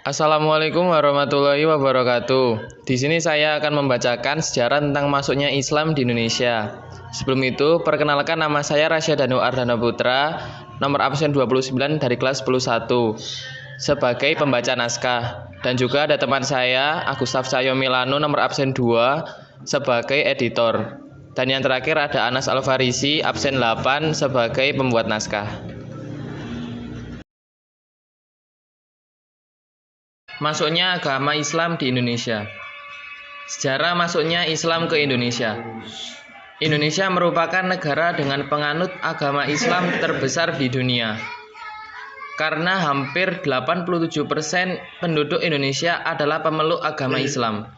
Assalamualaikum warahmatullahi wabarakatuh. Di sini saya akan membacakan sejarah tentang masuknya Islam di Indonesia. Sebelum itu, perkenalkan nama saya Rasyadanu Ardana Putra, nomor absen 29 dari kelas 101, sebagai pembaca naskah. Dan juga ada teman saya, Agustaf Cahyo Milano, nomor absen 2, sebagai editor. Dan yang terakhir ada Anas Alfarisi, absen 8, sebagai pembuat naskah. Masuknya agama Islam di Indonesia. Sejarah masuknya Islam ke Indonesia. Indonesia merupakan negara dengan penganut agama Islam terbesar di dunia. Karena hampir 87% penduduk Indonesia adalah pemeluk agama Islam.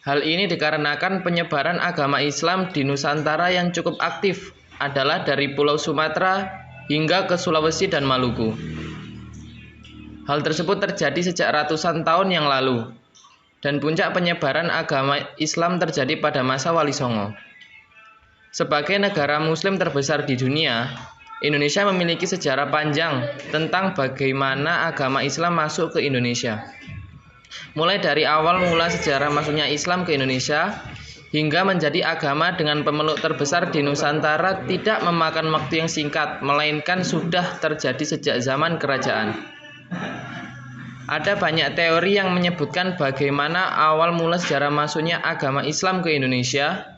Hal ini dikarenakan penyebaran agama Islam di Nusantara yang cukup aktif adalah dari Pulau Sumatera hingga ke Sulawesi dan Maluku. Hal tersebut terjadi sejak ratusan tahun yang lalu, dan puncak penyebaran agama Islam terjadi pada masa Wali Songo. Sebagai negara Muslim terbesar di dunia, Indonesia memiliki sejarah panjang tentang bagaimana agama Islam masuk ke Indonesia. Mulai dari awal mula sejarah masuknya Islam ke Indonesia, hingga menjadi agama dengan pemeluk terbesar di Nusantara tidak memakan waktu yang singkat, melainkan sudah terjadi sejak zaman kerajaan. Ada banyak teori yang menyebutkan bagaimana awal mula sejarah masuknya agama Islam ke Indonesia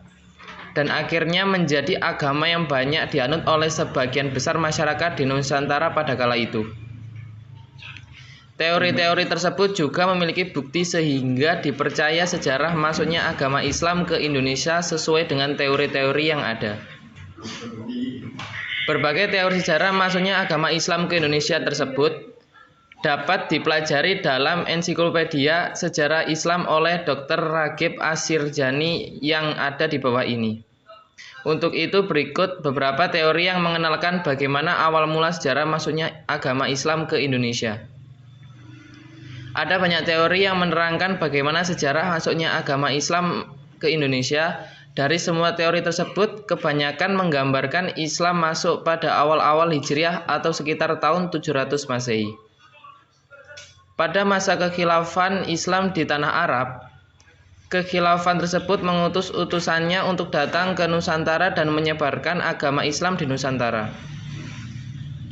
dan akhirnya menjadi agama yang banyak dianut oleh sebagian besar masyarakat di Nusantara pada kala itu. Teori-teori tersebut juga memiliki bukti sehingga dipercaya sejarah masuknya agama Islam ke Indonesia sesuai dengan teori-teori yang ada. Berbagai teori sejarah masuknya agama Islam ke Indonesia tersebut dapat dipelajari dalam ensiklopedia sejarah Islam oleh Dr. Ragib Asirjani yang ada di bawah ini. Untuk itu berikut beberapa teori yang mengenalkan bagaimana awal mula sejarah masuknya agama Islam ke Indonesia. Ada banyak teori yang menerangkan bagaimana sejarah masuknya agama Islam ke Indonesia. Dari semua teori tersebut, kebanyakan menggambarkan Islam masuk pada awal-awal Hijriah atau sekitar tahun 700 Masehi. Pada masa kekhilafan Islam di tanah Arab, kekhilafan tersebut mengutus utusannya untuk datang ke Nusantara dan menyebarkan agama Islam di Nusantara.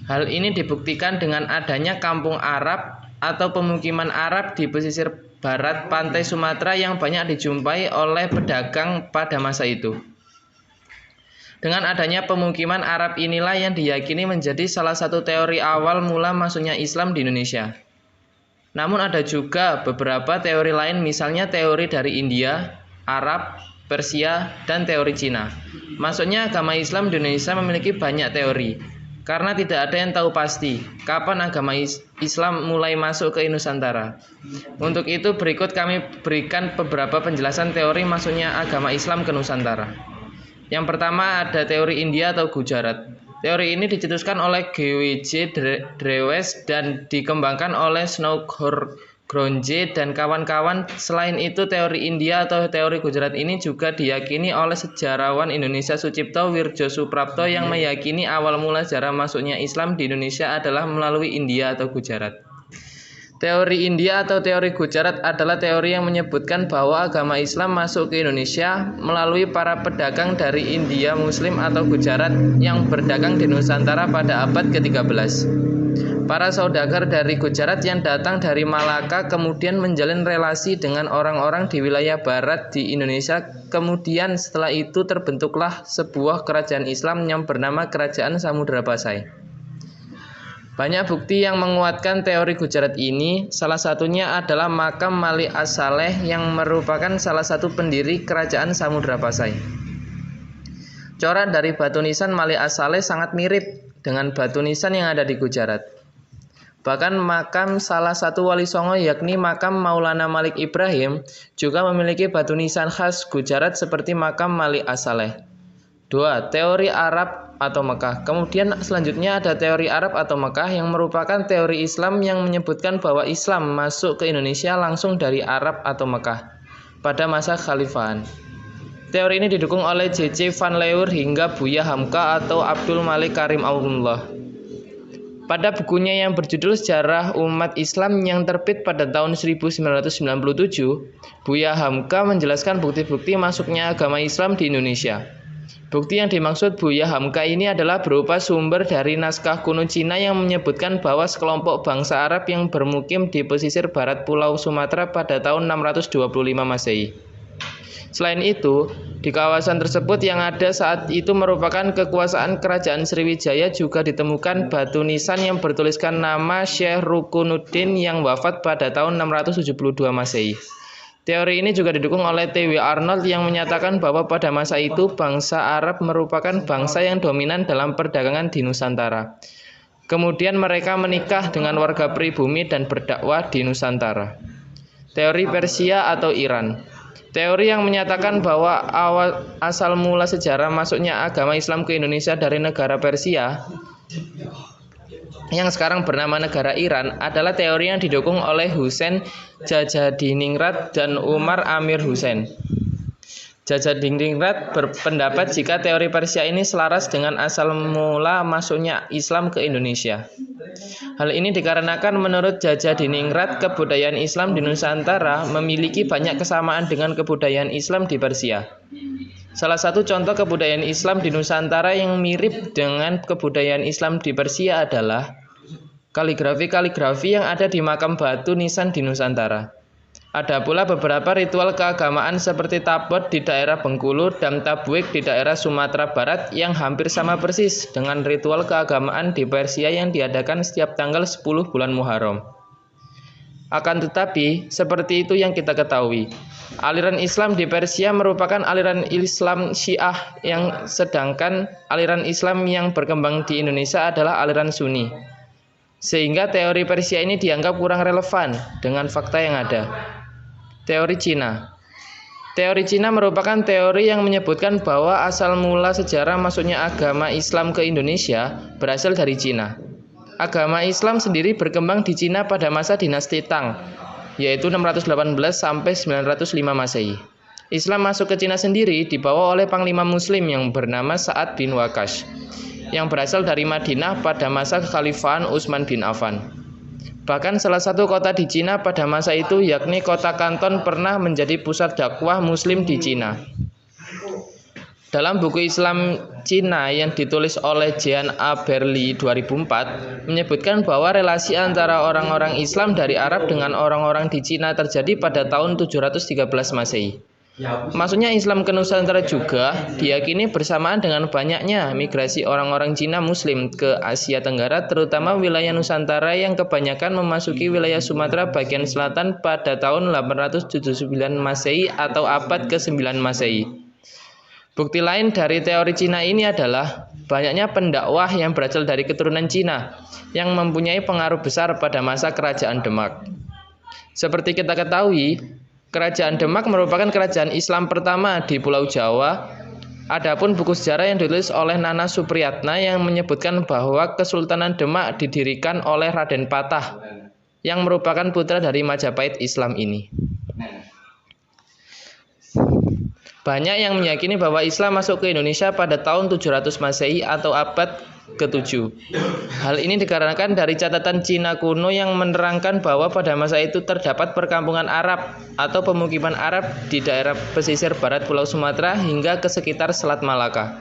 Hal ini dibuktikan dengan adanya kampung Arab atau pemukiman Arab di pesisir barat pantai Sumatera yang banyak dijumpai oleh pedagang pada masa itu. Dengan adanya pemukiman Arab inilah yang diyakini menjadi salah satu teori awal mula masuknya Islam di Indonesia. Namun ada juga beberapa teori lain, misalnya teori dari India, Arab, Persia, dan teori Cina. Masuknya agama Islam di Indonesia memiliki banyak teori, karena tidak ada yang tahu pasti kapan agama Islam mulai masuk ke Nusantara. Untuk itu berikut kami berikan beberapa penjelasan teori masuknya agama Islam ke Nusantara. Yang pertama ada teori India atau Gujarat. Teori ini dicetuskan oleh G.W.J. Drewes dan dikembangkan oleh Snowgronje dan kawan-kawan. Selain itu, teori India atau teori Gujarat ini juga diyakini oleh sejarawan Indonesia Sucipto Wirjo Suprapto yang meyakini awal mula sejarah masuknya Islam di Indonesia adalah melalui India atau Gujarat. Teori India atau teori Gujarat adalah teori yang menyebutkan bahwa agama Islam masuk ke Indonesia melalui para pedagang dari India Muslim atau Gujarat yang berdagang di Nusantara pada abad ke-13. Para saudagar dari Gujarat yang datang dari Malaka kemudian menjalin relasi dengan orang-orang di wilayah barat di Indonesia. Kemudian setelah itu terbentuklah sebuah kerajaan Islam yang bernama Kerajaan Samudra Pasai. Banyak bukti yang menguatkan teori Gujarat ini, salah satunya adalah makam Malik As-Saleh yang merupakan salah satu pendiri Kerajaan Samudra Pasai. Corak dari batu nisan Malik As-Saleh sangat mirip dengan batu nisan yang ada di Gujarat. Bahkan makam salah satu wali songo yakni makam Maulana Malik Ibrahim juga memiliki batu nisan khas Gujarat seperti makam Malik As-Saleh. 2. Teori Arab atau Mekah. Kemudian selanjutnya ada teori Arab atau Mekah yang merupakan teori Islam yang menyebutkan bahwa Islam masuk ke Indonesia langsung dari Arab atau Mekah pada masa Khalifahan. Teori ini didukung oleh J.C. Van Leur hingga Buya Hamka atau Abdul Malik Karim Aulullah. Pada bukunya yang berjudul Sejarah Umat Islam yang terbit pada tahun 1997, Buya Hamka menjelaskan bukti-bukti masuknya agama Islam di Indonesia. Bukti yang dimaksud Buya Hamka ini adalah berupa sumber dari naskah kuno Cina yang menyebutkan bahwa sekelompok bangsa Arab yang bermukim di pesisir barat Pulau Sumatera pada tahun 625 Masehi. Selain itu, di kawasan tersebut yang ada saat itu merupakan kekuasaan Kerajaan Sriwijaya juga ditemukan batu nisan yang bertuliskan nama Syekh Rukunuddin yang wafat pada tahun 672 Masehi. Teori ini juga didukung oleh T.W. Arnold yang menyatakan bahwa pada masa itu bangsa Arab merupakan bangsa yang dominan dalam perdagangan di Nusantara. Kemudian mereka menikah dengan warga pribumi dan berdakwah di Nusantara. Teori Persia atau Iran. Teori yang menyatakan bahwa asal mula sejarah masuknya agama Islam ke Indonesia dari negara Persia yang sekarang bernama negara Iran adalah teori yang didukung oleh Husain Jajadiningrat dan Umar Amir Husain. Jajadiningrat berpendapat jika teori Persia ini selaras dengan asal mula masuknya Islam ke Indonesia. Hal ini dikarenakan menurut Jajadiningrat kebudayaan Islam di Nusantara memiliki banyak kesamaan dengan kebudayaan Islam di Persia. Salah satu contoh kebudayaan Islam di Nusantara yang mirip dengan kebudayaan Islam di Persia adalah kaligrafi-kaligrafi yang ada di makam batu nisan di Nusantara. Ada pula beberapa ritual keagamaan seperti Tabot di daerah Bengkulu dan Tabuik di daerah Sumatera Barat yang hampir sama persis dengan ritual keagamaan di Persia yang diadakan setiap tanggal 10 bulan Muharram. Akan tetapi, seperti itu yang kita ketahui, aliran Islam di Persia merupakan aliran Islam Syiah sedangkan aliran Islam yang berkembang di Indonesia adalah aliran Sunni. Sehingga teori Persia ini dianggap kurang relevan dengan fakta yang ada. Teori Cina. Teori Cina merupakan teori yang menyebutkan bahwa asal mula sejarah masuknya agama Islam ke Indonesia berasal dari Cina. Agama Islam sendiri berkembang di Cina pada masa dinasti Tang, yaitu 618 sampai 905 Masehi. Islam masuk ke Cina sendiri dibawa oleh panglima muslim yang bernama Sa'ad bin Waqash, yang berasal dari Madinah pada masa kekhalifahan Utsman bin Affan. Bahkan salah satu kota di Cina pada masa itu yakni kota Kanton pernah menjadi pusat dakwah muslim di Cina. Dalam buku Islam Cina yang ditulis oleh Jean A. Berly 2004 menyebutkan bahwa relasi antara orang-orang Islam dari Arab dengan orang-orang di Cina terjadi pada tahun 713 Masehi. Masuknya Islam ke Nusantara juga diyakini bersamaan dengan banyaknya migrasi orang-orang Cina Muslim ke Asia Tenggara, terutama wilayah Nusantara yang kebanyakan memasuki wilayah Sumatera bagian selatan pada tahun 879 Masehi atau abad ke-9 Masehi. Bukti lain dari teori Cina ini adalah banyaknya pendakwah yang berasal dari keturunan Cina yang mempunyai pengaruh besar pada masa Kerajaan Demak. Seperti kita ketahui, Kerajaan Demak merupakan kerajaan Islam pertama di Pulau Jawa. Adapun buku sejarah yang ditulis oleh Nana Supriyatna yang menyebutkan bahwa Kesultanan Demak didirikan oleh Raden Patah yang merupakan putra dari Majapahit Islam ini. Banyak yang meyakini bahwa Islam masuk ke Indonesia pada tahun 700 Masehi atau abad ke-7. Hal ini dikarenakan dari catatan Cina kuno yang menerangkan bahwa pada masa itu terdapat perkampungan Arab atau pemukiman Arab di daerah pesisir barat Pulau Sumatera hingga ke sekitar Selat Malaka.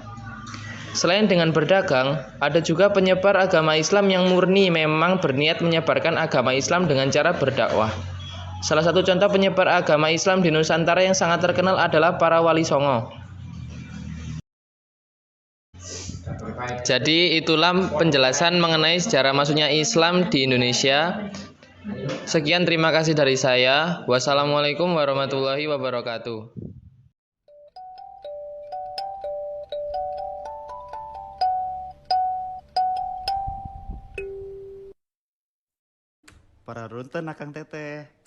Selain dengan berdagang, ada juga penyebar agama Islam yang murni memang berniat menyebarkan agama Islam dengan cara berdakwah. Salah satu contoh penyebar agama Islam di Nusantara yang sangat terkenal adalah para Wali Songo. Jadi itulah penjelasan mengenai sejarah masuknya Islam di Indonesia. Sekian, terima kasih dari saya. Wassalamualaikum warahmatullahi wabarakatuh. Para runten akang teteh.